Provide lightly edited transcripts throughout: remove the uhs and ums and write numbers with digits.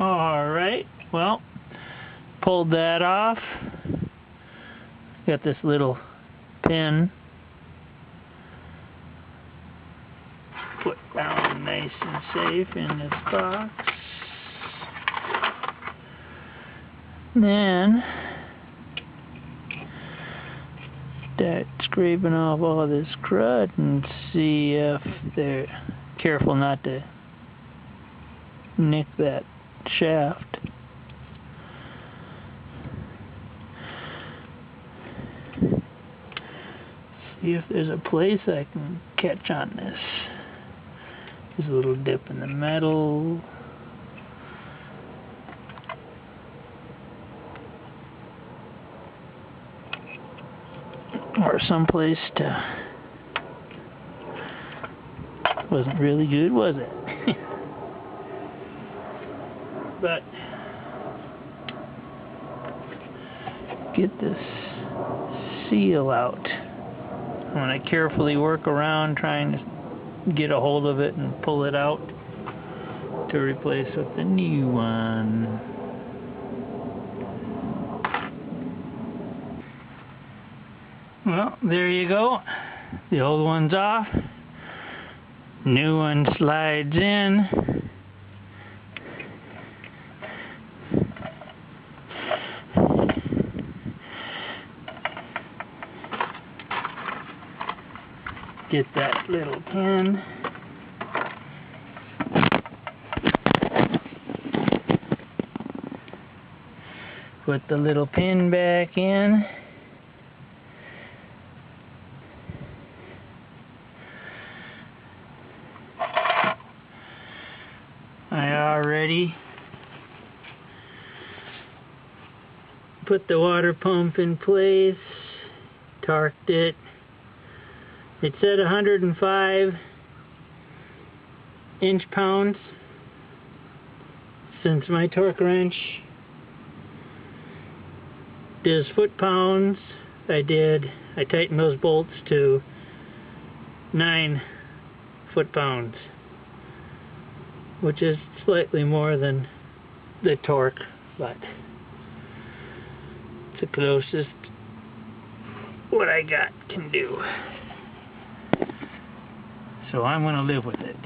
Alright, well, pulled that off. Got this little pin put down nice and safe in this box. Then start scraping off all this crud and see if they're careful not to nick that shaft. See if there's a place I can catch on this. There's a little dip in the metal. Or someplace to... Wasn't really good, was it? But get this seal out. I'm going to carefully work around trying to get a hold of it and pull it out to replace with the new one. Well, there you go. The old one's off. New one slides in. Get that little pin. Put the little pin back in. I already put the water pump in place, torqued it. It said 105 inch-pounds. Since my torque wrench does foot-pounds, I tightened those bolts to 9 foot-pounds, which is slightly more than the torque, but it's the closest what I got can do. So I'm going to live with it.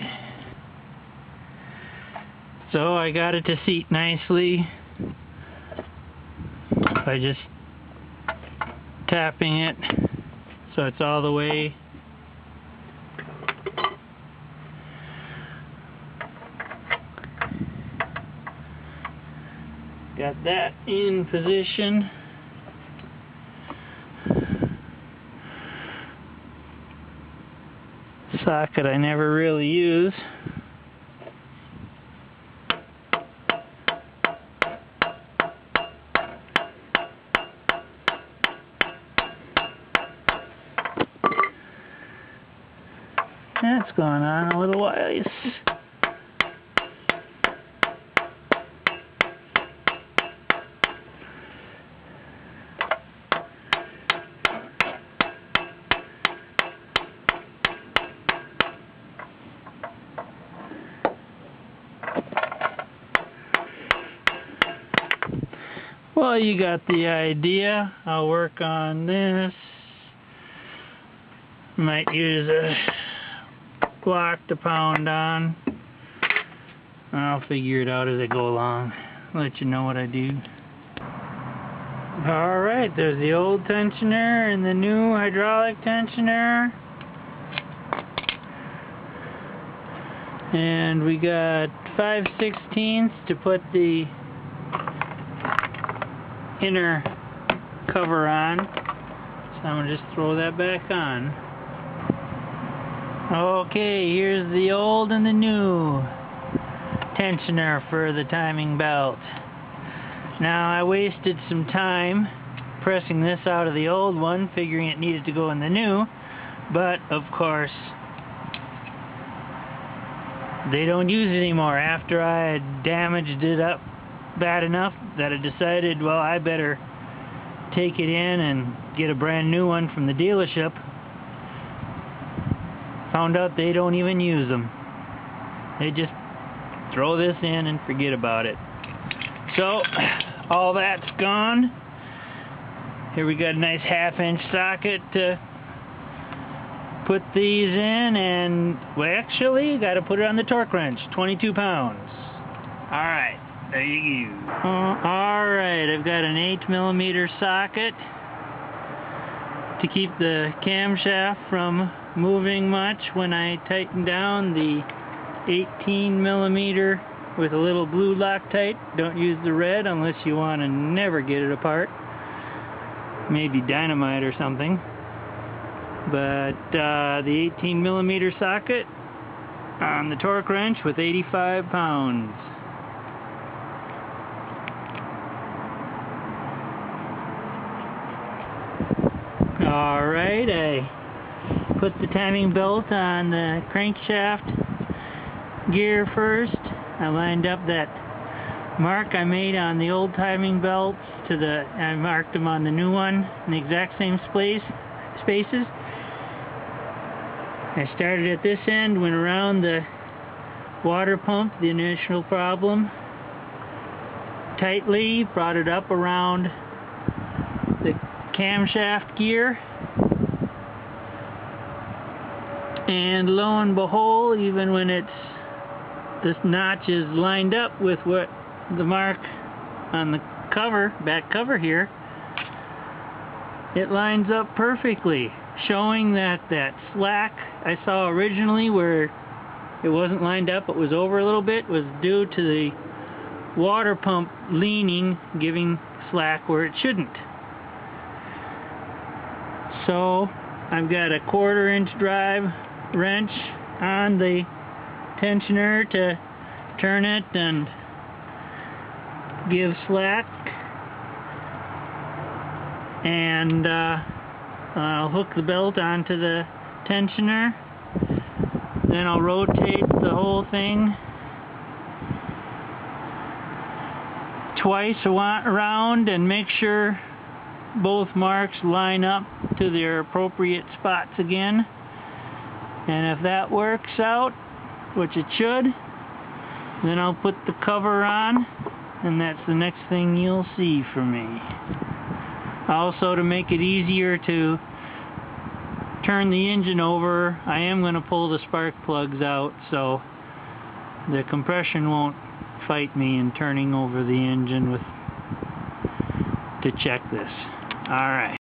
So I got it to seat nicely by just tapping it so it's all the way. Got that in position. Socket I never really use. That's going on a little while. Well, you got the idea. I'll work on this. Might use a block to pound on. I'll figure it out as I go along. I'll let you know what I do. Alright, there's the old tensioner and the new hydraulic tensioner. And we got 5/16 to put the inner cover on, so I'm going to just throw that back on. Okay, here's the old and the new tensioner for the timing belt. Now I wasted some time pressing this out of the old one, figuring it needed to go in the new, but of course they don't use it anymore. After I had damaged it up bad enough that I decided, well, I better take it in and get a brand new one from the dealership. Found out they don't even use them. They just throw this in and forget about it. So, all that's gone. Here we got a nice 1/2-inch socket to put these in, and well, actually, got to put it on the torque wrench, 22 pounds. Alright, there you go. Alright, I've got an 8mm socket to keep the camshaft from moving much when I tighten down the 18mm with a little blue Loctite. Don't use the red unless you want to never get it apart. Maybe dynamite or something. But the 18mm socket on the torque wrench with 85 pounds. Alright, I put the timing belt on the crankshaft gear first. I lined up that mark I made on the old timing belts to I marked them on the new one in the exact same spaces. I started at this end, went around the water pump, the initial problem, tightly, brought it up around the camshaft gear, and lo and behold, even when this notch is lined up with what the mark on the cover, back cover here, it lines up perfectly, showing that slack I saw originally where it wasn't lined up, it was over a little bit, was due to the water pump leaning, giving slack where it shouldn't. So I've got a 1/4-inch drive wrench on the tensioner to turn it and give slack, and I'll hook the belt onto the tensioner, then I'll rotate the whole thing twice around and make sure both marks line up to their appropriate spots again. And if that works out, which it should, then I'll put the cover on, and that's the next thing you'll see from me. Also, to make it easier to turn the engine over, I am going to pull the spark plugs out so the compression won't fight me in turning over the engine to check this. Alright.